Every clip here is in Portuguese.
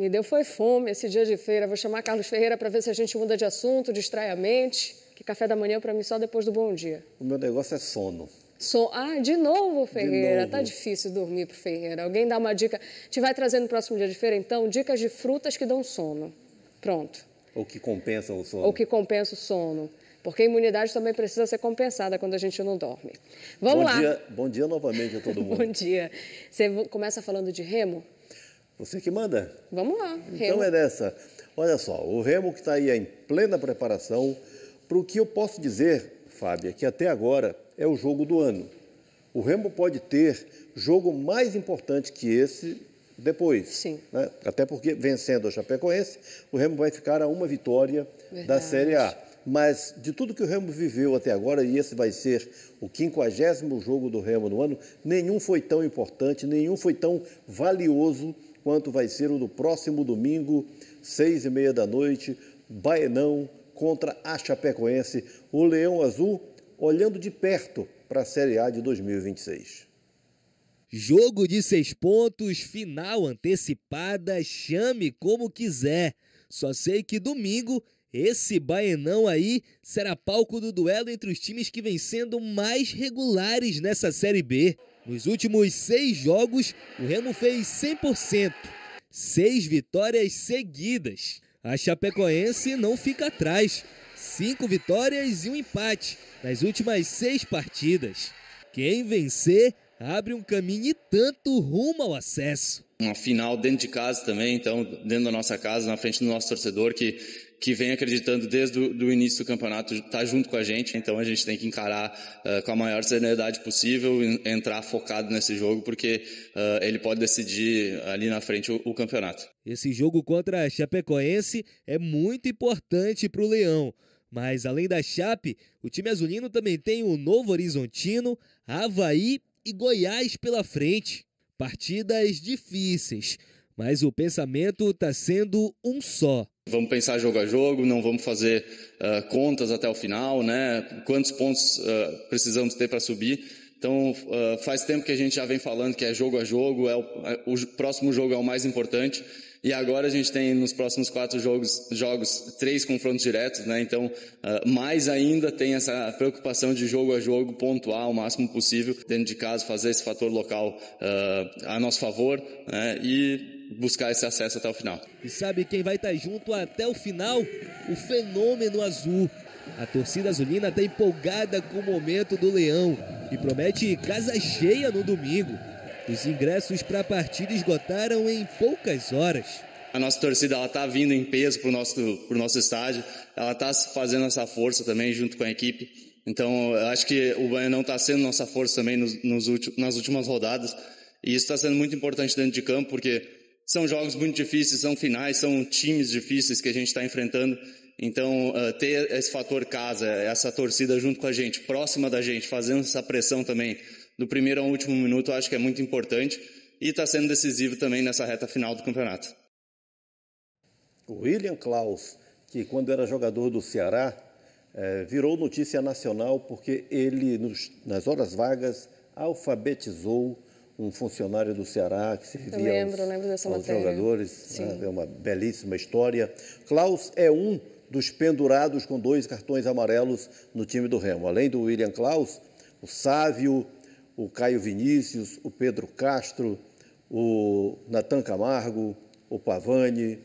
Me deu foi fome esse dia de feira. Vou chamar Carlos Ferreira para ver se a gente muda de assunto, distrai a mente. Que café da manhã para mim só depois do bom dia. O meu negócio é sono. De novo, Ferreira. De novo. Tá difícil dormir pro Ferreira. Alguém dá uma dica. Te vai trazer no próximo dia de feira, então, dicas de frutas que dão sono. Pronto. Ou que compensam o sono. Ou que compensa o sono. Porque a imunidade também precisa ser compensada quando a gente não dorme. Vamos lá. Bom dia novamente a todo mundo. Bom dia. Você começa falando de remo? Você que manda. Vamos lá, remo. Então é dessa. Olha só, o remo que está aí em plena preparação para o que eu posso dizer, Fábia, que até agora é o jogo do ano. O remo pode ter jogo mais importante que esse depois. Sim. Né? Até porque, vencendo a Chapecoense, o remo vai ficar a uma vitória da Série A. Mas de tudo que o Remo viveu até agora, e esse vai ser o 50º jogo do Remo no ano, nenhum foi tão importante, nenhum foi tão valioso quanto vai ser o do próximo domingo, 6h30 da noite, Baenão contra a Chapecoense, o Leão Azul olhando de perto para a Série A de 2026. Jogo de 6 pontos, final antecipada, chame como quiser. Só sei que domingo, esse Baenão aí será palco do duelo entre os times que vêm sendo mais regulares nessa Série B. Nos últimos 6 jogos, o Remo fez 100%, 6 vitórias seguidas. A Chapecoense não fica atrás, 5 vitórias e um empate nas últimas 6 partidas. Quem vencer abre um caminho e tanto rumo ao acesso. Uma final dentro de casa também, então dentro da nossa casa, na frente do nosso torcedor que vem acreditando desde o início do campeonato, está junto com a gente, então a gente tem que encarar com a maior seriedade possível, entrar focado nesse jogo, porque ele pode decidir ali na frente o campeonato. Esse jogo contra a Chapecoense é muito importante para o Leão, mas além da Chape, o time azulino também tem o Novo Horizontino, Avaí e Goiás pela frente. Partidas difíceis, mas o pensamento está sendo um só. Vamos pensar jogo a jogo, não vamos fazer contas até o final, né? Quantos pontos precisamos ter para subir. Então, faz tempo que a gente já vem falando que é jogo a jogo, o próximo jogo é o mais importante. E agora a gente tem nos próximos 4 jogos 3 confrontos diretos, né? Então, mais ainda tem essa preocupação de jogo a jogo, pontuar o máximo possível dentro de casa, fazer esse fator local a nosso favor, né? E buscar esse acesso até o final. E sabe quem vai estar junto até o final? O Fenômeno Azul. A torcida azulina está empolgada com o momento do Leão e promete casa cheia no domingo. Os ingressos para a partida esgotaram em poucas horas. A nossa torcida está vindo em peso para o nosso estádio, ela está fazendo essa força também junto com a equipe. Então, eu acho que o Baenão está sendo nossa força também nas últimas rodadas. E isso está sendo muito importante dentro de campo, porque são jogos muito difíceis, são finais, são times difíceis que a gente está enfrentando. Então, ter esse fator casa, essa torcida junto com a gente, próxima da gente, fazendo essa pressão também, do primeiro ao último minuto, eu acho que é muito importante e está sendo decisivo também nessa reta final do campeonato. O William Klaus, que quando era jogador do Ceará, virou notícia nacional porque ele, nas horas vagas, alfabetizou um funcionário do Ceará que servia aos jogadores. É uma belíssima história. Klaus é um dos pendurados com 2 cartões amarelos no time do Remo. Além do William Klaus, o Sávio, o Caio Vinícius, o Pedro Castro, o Natan Camargo, o Pavani,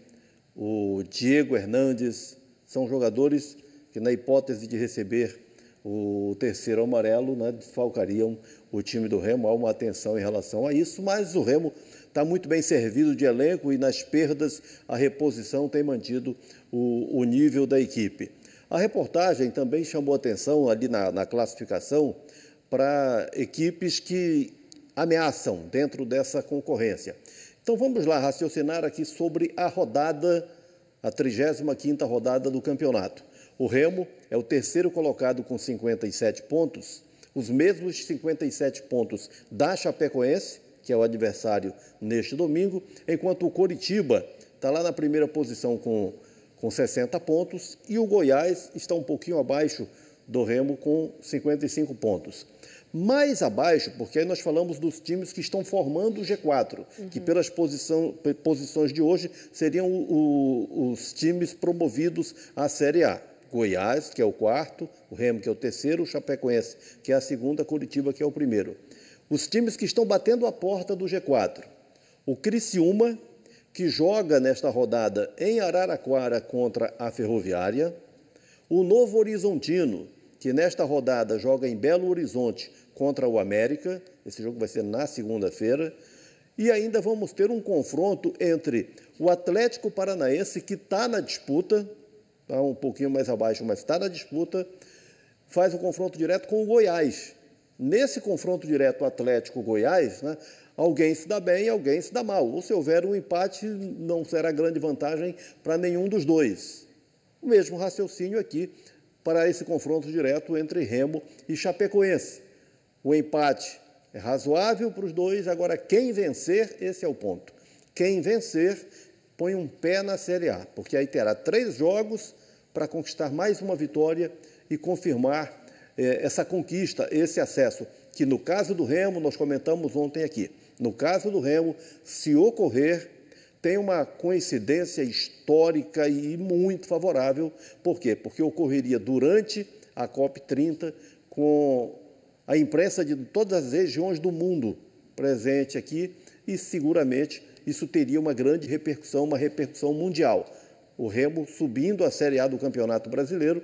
o Diego Hernandes, são jogadores que, na hipótese de receber o terceiro amarelo, né, desfalcariam o time do Remo. Há uma atenção em relação a isso, mas o Remo está muito bem servido de elenco e nas perdas a reposição tem mantido o nível da equipe. A reportagem também chamou atenção ali na classificação para equipes que ameaçam dentro dessa concorrência. Então vamos lá raciocinar aqui sobre a 35ª rodada do campeonato. O Remo é o terceiro colocado com 57 pontos, os mesmos 57 pontos da Chapecoense, que é o adversário neste domingo, enquanto o Coritiba está lá na primeira posição com 60 pontos e o Goiás está um pouquinho abaixo do Remo com 55 pontos. Mais abaixo, porque aí nós falamos dos times que estão formando o G4, que pelas posições de hoje seriam os times promovidos à Série A. Goiás, que é o quarto, o Remo, que é o terceiro, o Chapecoense, que é a segunda, Coritiba, que é o primeiro. Os times que estão batendo a porta do G4. O Criciúma, que joga nesta rodada em Araraquara contra a Ferroviária. O Novo Horizontino, que nesta rodada joga em Belo Horizonte contra o América. Esse jogo vai ser na segunda-feira. E ainda vamos ter um confronto entre o Atlético Paranaense, que está na disputa, está um pouquinho mais abaixo, mas está na disputa, faz um confronto direto com o Goiás. Nesse confronto direto Atlético-Goiás, né, alguém se dá bem e alguém se dá mal. Ou se houver um empate, não será grande vantagem para nenhum dos dois. O mesmo raciocínio aqui para esse confronto direto entre Remo e Chapecoense. O empate é razoável para os dois, agora quem vencer, esse é o ponto. Quem vencer põe um pé na Série A, porque aí terá 3 jogos para conquistar mais uma vitória e confirmar essa conquista, esse acesso, que no caso do Remo, nós comentamos ontem aqui, no caso do Remo, se ocorrer, tem uma coincidência histórica e muito favorável. Por quê? Porque ocorreria durante a COP30 com a imprensa de todas as regiões do mundo presente aqui e seguramente isso teria uma grande repercussão, uma repercussão mundial. O Remo subindo a Série A do Campeonato Brasileiro,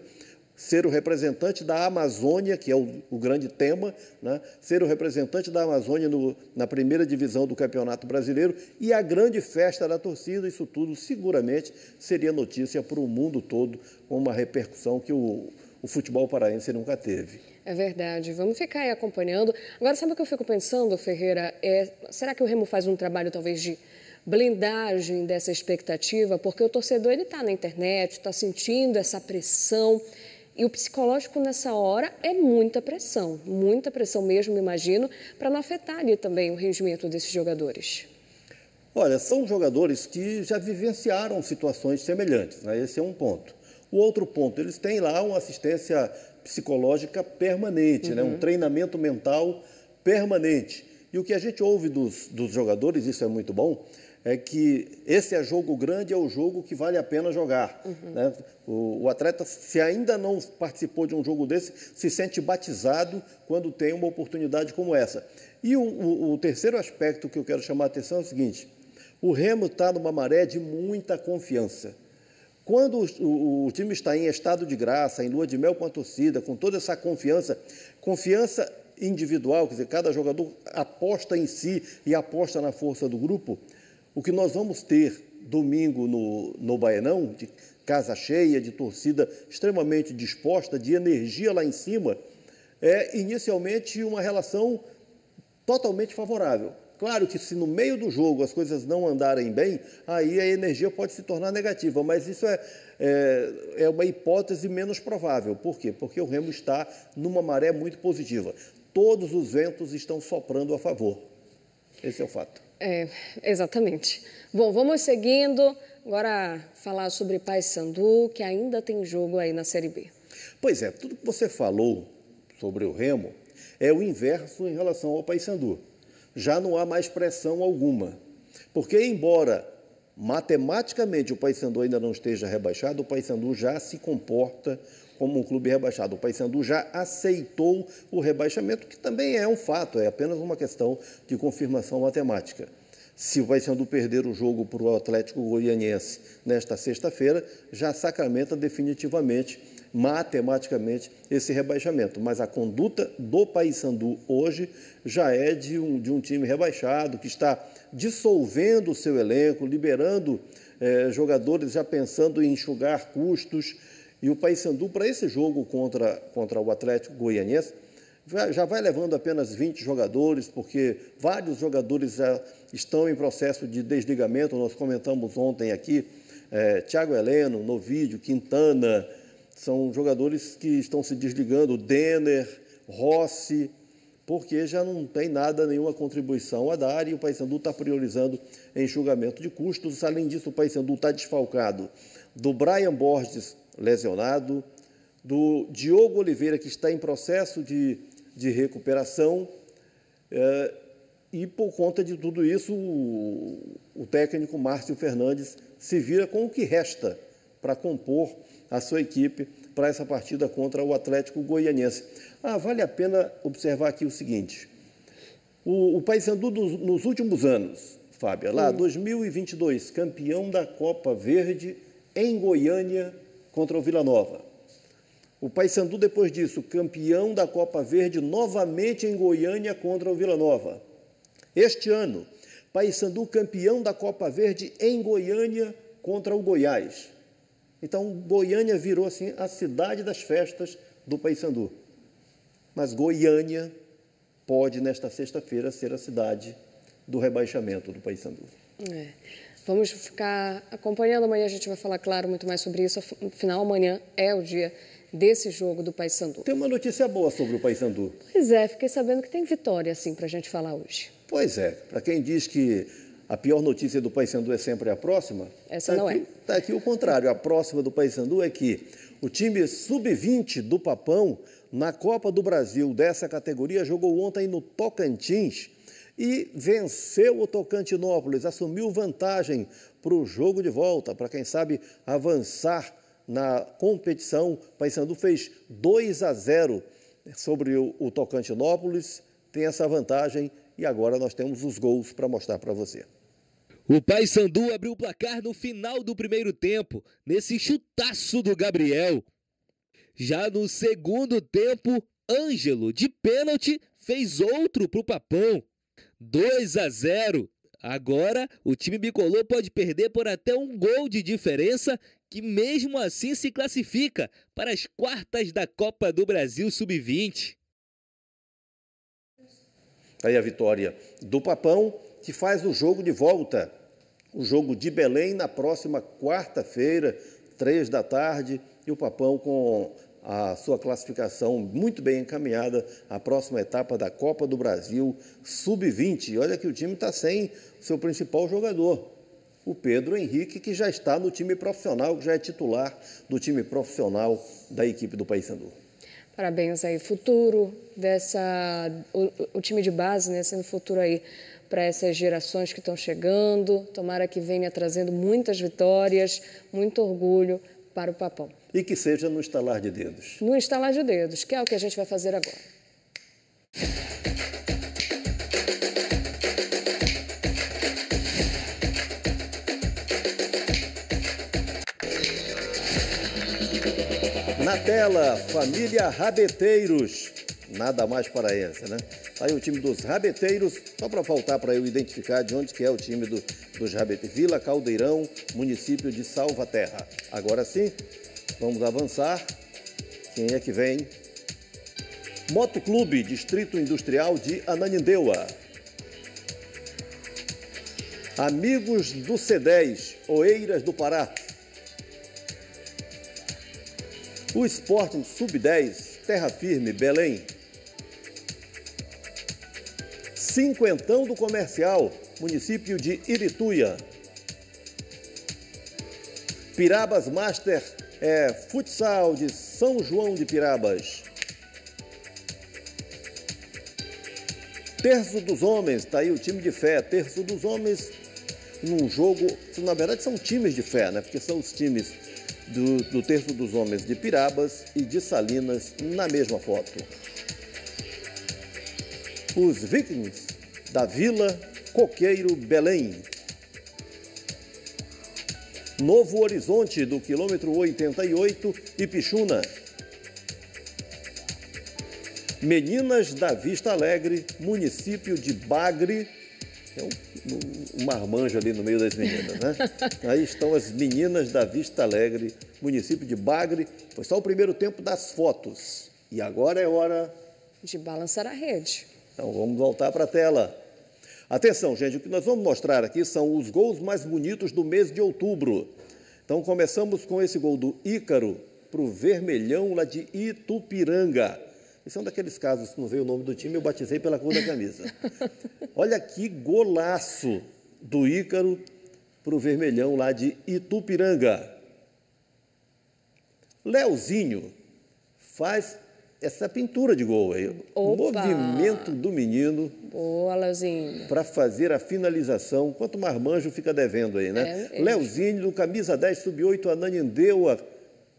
ser o representante da Amazônia, que é o grande tema, né? Ser o representante da Amazônia na primeira divisão do Campeonato Brasileiro e a grande festa da torcida, isso tudo seguramente seria notícia para o mundo todo, com uma repercussão que o futebol paraense nunca teve. É verdade, vamos ficar aí acompanhando. Agora, sabe o que eu fico pensando, Ferreira? Será que o Remo faz um trabalho talvez de blindagem dessa expectativa? Porque o torcedor está na internet, está sentindo essa pressão. E o psicológico nessa hora é muita pressão mesmo, imagino, para não afetar ali também o rendimento desses jogadores. Olha, são jogadores que já vivenciaram situações semelhantes, né? Esse é um ponto. O outro ponto, eles têm lá uma assistência psicológica permanente, né? Um treinamento mental permanente. E o que a gente ouve dos jogadores, isso é muito bom, é que esse é jogo grande, é o jogo que vale a pena jogar. Né? O atleta, se ainda não participou de um jogo desse, se sente batizado quando tem uma oportunidade como essa. E o terceiro aspecto que eu quero chamar a atenção é o seguinte: o Remo está numa maré de muita confiança. Quando o time está em estado de graça, em lua de mel com a torcida, com toda essa confiança individual, quer dizer, cada jogador aposta em si e aposta na força do grupo, o que nós vamos ter domingo no Baenão, de casa cheia, de torcida extremamente disposta, de energia lá em cima, é inicialmente uma relação totalmente favorável. Claro que se no meio do jogo as coisas não andarem bem, aí a energia pode se tornar negativa, mas isso é uma hipótese menos provável. Por quê? Porque o Remo está numa maré muito positiva. Todos os ventos estão soprando a favor. Esse é o fato. Exatamente. Bom, vamos seguindo. Agora falar sobre Paysandu, que ainda tem jogo aí na Série B. Pois é, tudo que você falou sobre o Remo é o inverso em relação ao Paysandu. Já não há mais pressão alguma. Porque, embora matematicamente o Paysandu ainda não esteja rebaixado, o Paysandu já se comporta como um clube rebaixado. O Paysandu já aceitou o rebaixamento, que também é um fato, é apenas uma questão de confirmação matemática. Se o Paysandu perder o jogo para o Atlético Goianiense nesta sexta-feira, já sacramenta definitivamente, matematicamente, esse rebaixamento. Mas a conduta do Paysandu hoje já é de um time rebaixado, que está dissolvendo o seu elenco, liberando jogadores já pensando em enxugar custos. E o Paysandu, para esse jogo contra o Atlético Goianiense, já vai levando apenas 20 jogadores, porque vários jogadores já estão em processo de desligamento. Nós comentamos ontem aqui, Thiago Heleno, Novídio, Quintana, são jogadores que estão se desligando, Denner, Rossi, porque já não tem nenhuma contribuição a dar e o Paysandu está priorizando enxugamento de custos. Além disso, o Paysandu está desfalcado do Brian Borges, lesionado, do Diogo Oliveira, que está em processo de de recuperação. E por conta de tudo isso, o técnico Márcio Fernandes se vira com o que resta para compor a sua equipe para essa partida contra o Atlético Goianiense. Vale a pena observar aqui o seguinte: o Paysandu nos últimos anos, Fábia, lá 2022, campeão da Copa Verde em Goiânia contra o Vila Nova. O Paysandu, depois disso, campeão da Copa Verde novamente em Goiânia contra o Vila Nova. Este ano, Paysandu campeão da Copa Verde em Goiânia contra o Goiás. Então, Goiânia virou assim a cidade das festas do Paysandu. Mas Goiânia pode, nesta sexta-feira, ser a cidade do rebaixamento do Paysandu. Vamos ficar acompanhando. Amanhã a gente vai falar, claro, muito mais sobre isso. Afinal, amanhã é o dia desse jogo do Paysandu. Tem uma notícia boa sobre o Paysandu. Pois é, fiquei sabendo que tem vitória, assim, para a gente falar hoje. Pois é, para quem diz que a pior notícia do Paysandu é sempre a próxima, essa não é. Está aqui o contrário. A próxima do Paysandu é que o time sub-20 do Papão, na Copa do Brasil dessa categoria, jogou ontem no Tocantins e venceu o Tocantinópolis, assumiu vantagem para o jogo de volta, para quem sabe avançar na competição. O Paysandu fez 2-0 sobre o Tocantinópolis, tem essa vantagem e agora nós temos os gols para mostrar para você. O Paysandu abriu o placar no final do primeiro tempo, nesse chutaço do Gabriel. Já no segundo tempo, Ângelo, de pênalti, fez outro para o Papão. 2-0. Agora, o time bicolor pode perder por até um gol de diferença, que mesmo assim se classifica para as quartas da Copa do Brasil Sub-20. Aí a vitória do Papão, que faz o jogo de volta. O jogo de Belém na próxima quarta-feira, 15h, e o Papão com a sua classificação muito bem encaminhada à próxima etapa da Copa do Brasil Sub-20. Olha que o time está sem seu principal jogador, o Pedro Henrique, que já está no time profissional, que já é titular do time profissional da equipe do Paysandu. Parabéns aí, futuro o time de base, né, sendo futuro aí para essas gerações que estão chegando. Tomara que venha trazendo muitas vitórias, muito orgulho para o Papão. E que seja no estalar de dedos. No estalar de dedos, que é o que a gente vai fazer agora. Na tela, família Rabeteiros, nada mais paraense, né? Aí o time dos Rabeteiros, só para faltar para eu identificar de onde que é o time dos Rabeteiros. Vila Caldeirão, município de Salvaterra. Agora sim, vamos avançar. Quem é que vem? Motoclube, Distrito Industrial de Ananindeua. Amigos do C10, Oeiras do Pará. O Sporting Sub-10, Terra Firme, Belém. Cinquentão do Comercial, município de Irituia. Pirabas Master Futsal de São João de Pirabas. Terço dos Homens, está aí o time de fé. Terço dos Homens, num jogo, na verdade são times de fé, né? Porque são os times do Terço dos Homens de Pirabas e de Salinas na mesma foto. Os Vikings da Vila Coqueiro, Belém. Novo Horizonte, do quilômetro 88, Ipixuna. Meninas da Vista Alegre, município de Bagre. É um marmanjo ali no meio das meninas, né? Aí estão as meninas da Vista Alegre, município de Bagre. Foi só o primeiro tempo das fotos. E agora é hora de balançar a rede. Então vamos voltar para a tela. Atenção, gente, o que nós vamos mostrar aqui são os gols mais bonitos do mês de outubro. Então começamos com esse gol do Ícaro para o Vermelhão lá de Itupiranga. Esse é um daqueles casos que não veio o nome do time, eu batizei pela cor da camisa. Olha que golaço do Ícaro para o Vermelhão lá de Itupiranga. Leozinho faz essa pintura de gol aí. O movimento do menino. Boa, Leozinho. Para fazer a finalização. Quanto marmanjo fica devendo aí, né? Leozinho, do camisa 10, sub-8, Ananindeua,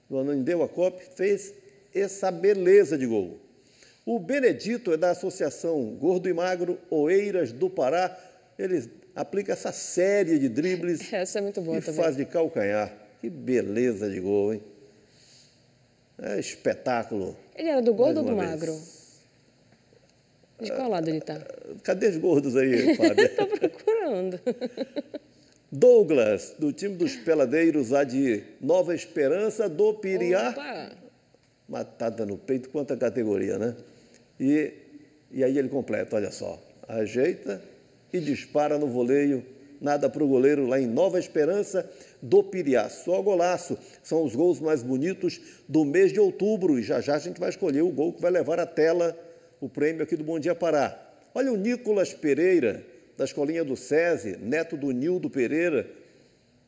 do Ananindeua Cop, fez essa beleza de gol. O Benedito é da Associação Gordo e Magro Oeiras do Pará. Ele aplica essa série de dribles. Essa é muito boa também. E faz de calcanhar. Que beleza de gol, hein? É espetáculo. Ele era do gordo ou do magro? De qual lado ele está? Cadê os gordos aí, Fábio? Estou procurando. Douglas, do time dos peladeiros lá de Nova Esperança do Piriá. Opa. Matada no peito, quanta categoria, né? E aí ele completa, olha só. Ajeita e dispara no voleio. Nada para o goleiro lá em Nova Esperança do Piriá. Só golaço. São os gols mais bonitos do mês de outubro. E já a gente vai escolher o gol que vai levar à tela o prêmio aqui do Bom Dia Pará. Olha o Nicolas Pereira, da Escolinha do SESI, neto do Nildo Pereira,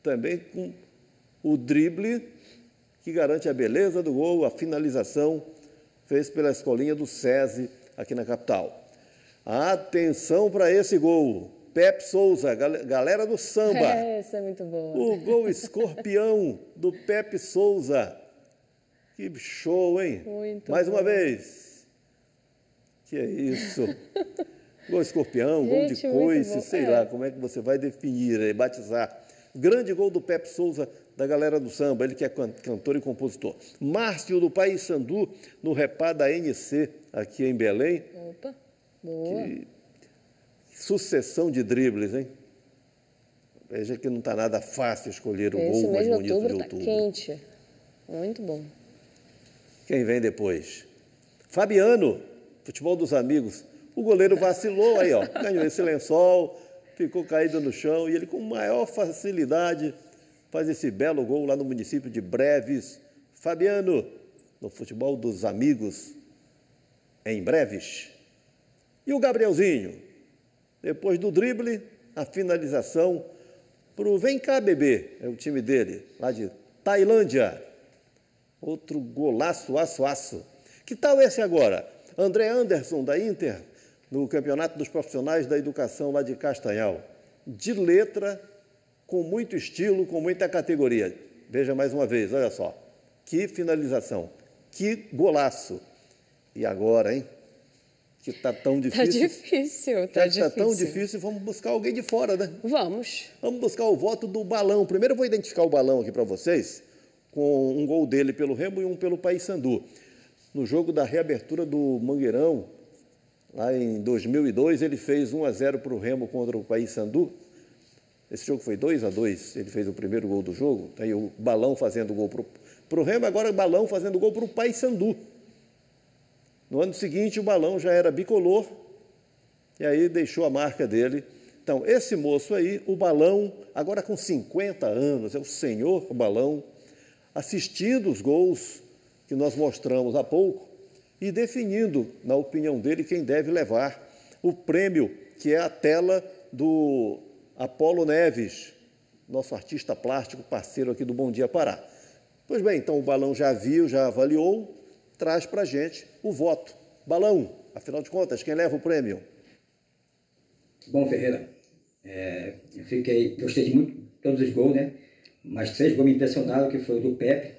também com o drible que garante a beleza do gol, a finalização, fez pela Escolinha do SESI aqui na capital. Atenção para esse gol. Pepe Souza, galera do samba. Essa é muito boa. O gol escorpião do Pepe Souza. Que show, hein? Muito Mais uma bom. vez. Que é isso? Gol escorpião, gol de Gente, muito coice, bom. sei lá como é que você vai definir, batizar. Grande gol do Pepe Souza, da galera do samba, ele que é cantor e compositor. Márcio do Paissandu, no Repá da NC, aqui em Belém. Opa, boa. Que sucessão de dribles, hein? Veja que não está nada fácil escolher o Esse gol mais mês de bonito de outubro outubro. está quente. Muito bom. Quem vem depois? Fabiano, futebol dos amigos. O goleiro vacilou aí, ó, ganhou esse lençol, ficou caído no chão e ele com maior facilidade faz esse belo gol lá no município de Breves. Fabiano, no futebol dos amigos, em Breves. E o Gabrielzinho, depois do drible, a finalização para o Vem Cá Bebê, é o time dele, lá de Tailândia. Outro golaço, aço. Que tal esse agora? André Anderson, da Inter, no Campeonato dos Profissionais da Educação lá de Castanhal. De letra, com muito estilo, com muita categoria. Veja mais uma vez, olha só. Que finalização, que golaço. E agora, hein? Que está tão difícil. Está difícil, Está tão difícil, vamos buscar alguém de fora, né? Vamos. Vamos buscar o voto do Balão. Primeiro eu vou identificar o Balão aqui para vocês, com um gol dele pelo Remo e um pelo Paissandu. No jogo da reabertura do Mangueirão, lá em 2002, ele fez 1-0 para o Remo contra o Paissandu. Esse jogo foi 2-2, ele fez o primeiro gol do jogo. Aí o Balão fazendo gol para o Remo, agora o Balão fazendo gol para o Paissandu. No ano seguinte, o Balão já era bicolor, e aí deixou a marca dele. Então, esse moço aí, o Balão, agora com 50 anos, é o senhor Balão, assistindo os gols que nós mostramos há pouco e definindo, na opinião dele, quem deve levar o prêmio, que é a tela do Apolo Neves, nosso artista plástico, parceiro aqui do Bom Dia Pará. Pois bem, então o Balão já viu, já avaliou, traz para a gente o voto. Balão, afinal de contas, quem leva o prêmio? Bom, Ferreira, gostei de muito todos os gols, né? Mas 3 gols me impressionaram, que foi o do Pepe,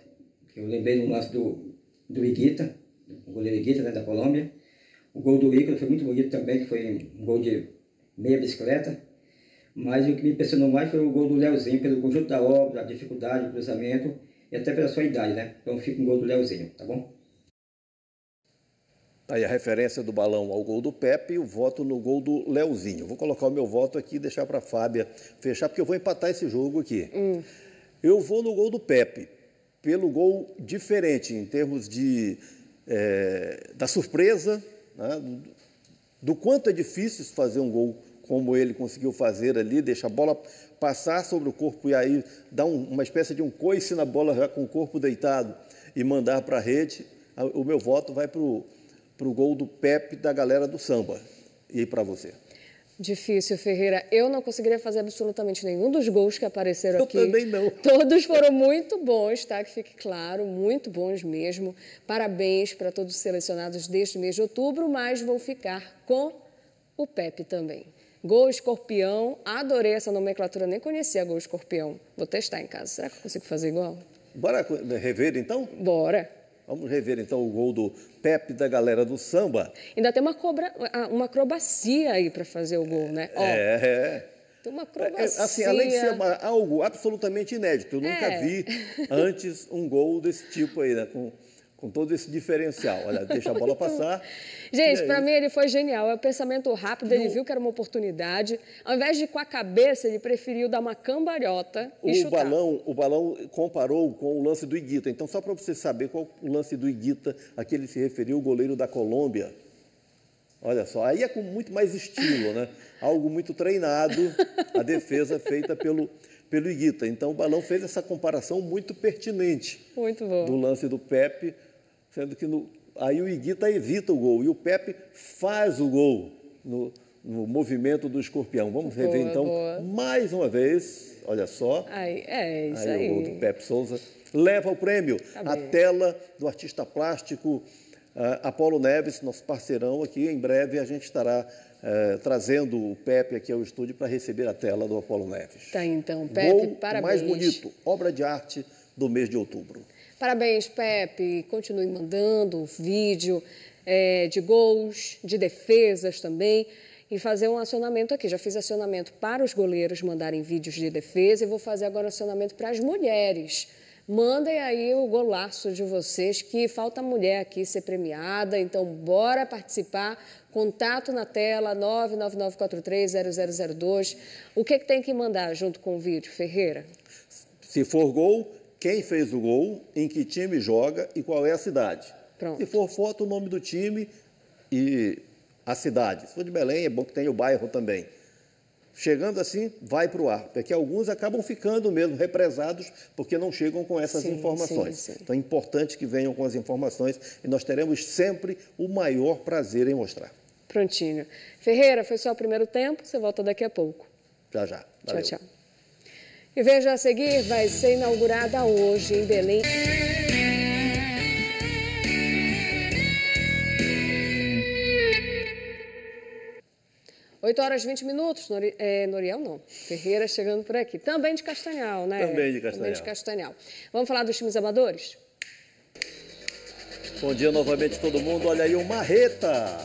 que eu lembrei do lance do Higuita, o goleiro Higuita, né, da Colômbia. O gol do Ícaro foi muito bonito também, que foi um gol de meia bicicleta. Mas o que me impressionou mais foi o gol do Leozinho, pelo conjunto da obra, a dificuldade, o cruzamento e até pela sua idade, né? Então fica um gol do Leozinho, tá bom? Aí a referência do Balão ao gol do Pepe e o voto no gol do Leozinho. Vou colocar o meu voto aqui e deixar para a Fábia fechar, porque eu vou empatar esse jogo aqui. Eu vou no gol do Pepe, pelo gol diferente, em termos da surpresa, né, do quanto é difícil fazer um gol como ele conseguiu fazer ali, deixa a bola passar sobre o corpo e aí dar uma espécie de um coice na bola já com o corpo deitado e mandar para a rede. O meu voto vai para o gol do Pepe, da galera do samba. E para você? Difícil, Ferreira. Eu não conseguiria fazer absolutamente nenhum dos gols que apareceram aqui. Eu também não. Todos foram muito bons, tá? Que fique claro, muito bons mesmo. Parabéns para todos os selecionados deste mês de outubro, mas vou ficar com o Pepe também. Gol Escorpião, adorei essa nomenclatura, nem conhecia Gol Escorpião. Vou testar em casa. Será que eu consigo fazer igual? Bora rever, então? Bora. Vamos rever, então, o gol do Pepe da galera do samba. Ainda tem uma acrobacia aí para fazer o gol, né? Ó, tem uma acrobacia. Assim, além de ser algo absolutamente inédito, eu nunca vi antes um gol desse tipo aí, né? Com todo esse diferencial. Olha, deixa a bola passar. Gente, para mim ele foi genial. É o pensamento rápido, ele viu que era uma oportunidade. Ao invés de ir com a cabeça, ele preferiu dar uma cambalhota e chutar. O Balão comparou com o lance do Higuita. Então, só para você saber qual o lance do Higuita a que ele se referiu, o goleiro da Colômbia. Olha só, aí é com muito mais estilo, né? Algo muito treinado, a defesa feita pelo Higuita. Então, o Balão fez essa comparação muito pertinente. Muito bom. Do lance do Pepe, sendo que aí o Higuita evita o gol e o Pepe faz o gol no movimento do Escorpião. Vamos rever, então, mais uma vez, olha só. Isso aí. O gol do Pepe Souza leva o prêmio. A tela do artista plástico Apolo Neves, nosso parceirão aqui. Em breve a gente estará trazendo o Pepe aqui ao estúdio para receber a tela do Apolo Neves. Tá, então, Pepe, gol parabéns. Mais bonito, obra de arte do mês de outubro. Parabéns, Pepe. Continue mandando vídeo de gols, de defesas também. E fazer um acionamento aqui. Já fiz acionamento para os goleiros mandarem vídeos de defesa e vou fazer agora acionamento para as mulheres. Mandem aí o golaço de vocês, que falta mulher aqui ser premiada. Então, bora participar. Contato na tela, 999430002. O que tem que mandar junto com o vídeo, Ferreira? Se for gol, quem fez o gol, em que time joga e qual é a cidade. Pronto. Se for foto, o nome do time e a cidade. Se for de Belém, é bom que tenha o bairro também. Chegando assim, vai para o ar, porque alguns acabam ficando mesmo represados porque não chegam com essas informações. Sim. Então é importante que venham com as informações e nós teremos sempre o maior prazer em mostrar. Prontinho. Ferreira, foi só o primeiro tempo, você volta daqui a pouco. Já. Valeu. Tchau. E veja a seguir, vai ser inaugurada hoje em Belém. (8 horas e 20 minutos). Noriel não. Ferreira chegando por aqui. Também de Castanhal, né? Também de Castanhal. Vamos falar dos times amadores? Bom dia novamente todo mundo. Olha aí o Marreta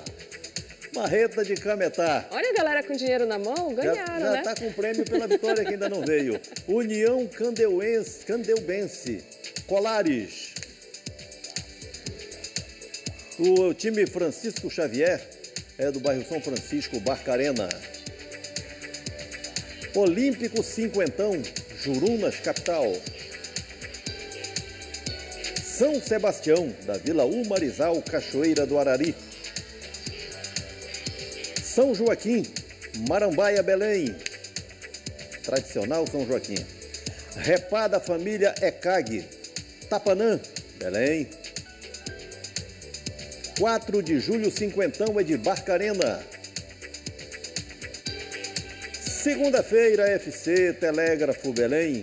de Cametá. Olha a galera com dinheiro na mão, ganharam, já né? está com prêmio pela vitória que ainda não veio. União Candeubense, Colares. O time Francisco Xavier é do bairro São Francisco, Barcarena. Olímpico Cinquentão, Jurunas, capital. São Sebastião, da Vila Umarizal, Cachoeira do Arari. São Joaquim, Marambaia, Belém. Tradicional São Joaquim. Repá da família Ecag, Tapanã, Belém. 4 de julho, Cinquentão é de Barcarena. Segunda-feira, FC, Telégrafo, Belém.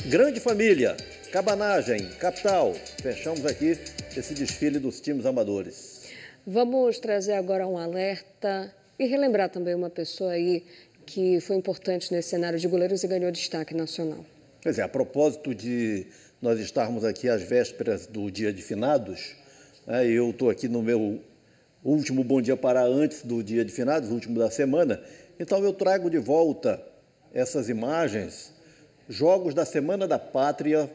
Grande Família, Cabanagem, capital. Fechamos aqui esse desfile dos times amadores. Vamos trazer agora um alerta e relembrar também uma pessoa aí que foi importante nesse cenário de goleiros e ganhou destaque nacional. Pois é, a propósito de nós estarmos aqui às vésperas do Dia de Finados, eu estou aqui no meu último Bom Dia Pará antes do Dia de Finados, último da semana, então eu trago de volta essas imagens, jogos da Semana da Pátria,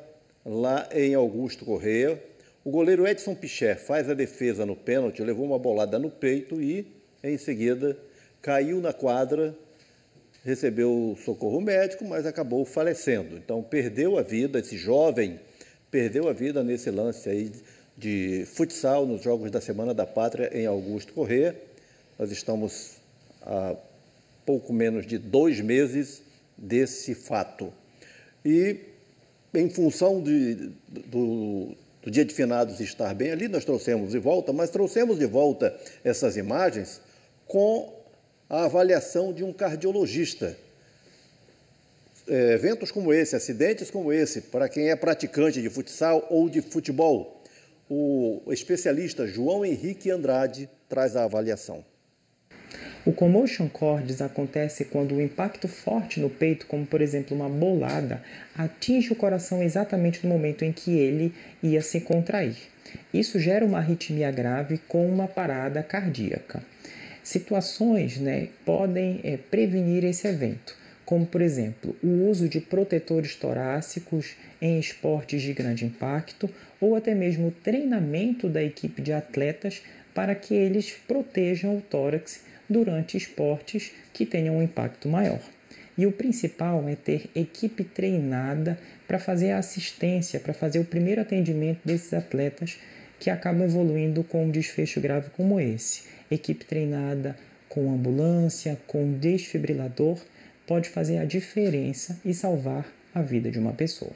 lá em Augusto Corrêa. O goleiro Edson Piché faz a defesa no pênalti, levou uma bolada no peito e, em seguida, caiu na quadra, recebeu socorro médico, mas acabou falecendo. Então, perdeu a vida, esse jovem perdeu a vida nesse lance aí de futsal nos Jogos da Semana da Pátria em Augusto Corrêa. Nós estamos há pouco menos de 2 meses desse fato. E, em função do dia de finados estar bem, ali nós trouxemos de volta, mas trouxemos de volta essas imagens com a avaliação de um cardiologista. Eventos como esse, acidentes como esse, para quem é praticante de futsal ou de futebol, o especialista João Henrique Andrade traz a avaliação. O commotion cordis acontece quando o impacto forte no peito, como por exemplo uma bolada, atinge o coração exatamente no momento em que ele ia se contrair. Isso gera uma arritmia grave com uma parada cardíaca. Situações podem prevenir esse evento, como por exemplo o uso de protetores torácicos em esportes de grande impacto ou até mesmo o treinamento da equipe de atletas para que eles protejam o tórax durante esportes que tenham um impacto maior. E o principal é ter equipe treinada para fazer a assistência, para fazer o primeiro atendimento desses atletas que acabam evoluindo com um desfecho grave como esse. Equipe treinada com ambulância, com desfibrilador, pode fazer a diferença e salvar a vida de uma pessoa.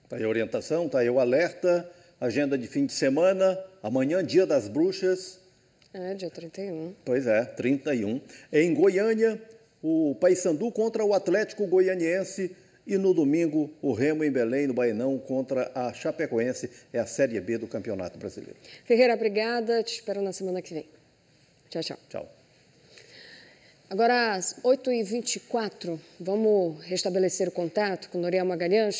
Está aí a orientação, está aí o alerta, agenda de fim de semana, amanhã, Dia das Bruxas. Dia 31. Pois é, 31. Em Goiânia, o Paysandu contra o Atlético Goianiense e no domingo o Remo em Belém, no Baenão, contra a Chapecoense. É a Série B do Campeonato Brasileiro. Ferreira, obrigada. Te espero na semana que vem. Tchau, tchau. Tchau. Agora, às 8h24, vamos restabelecer o contato com Noriel Magalhães.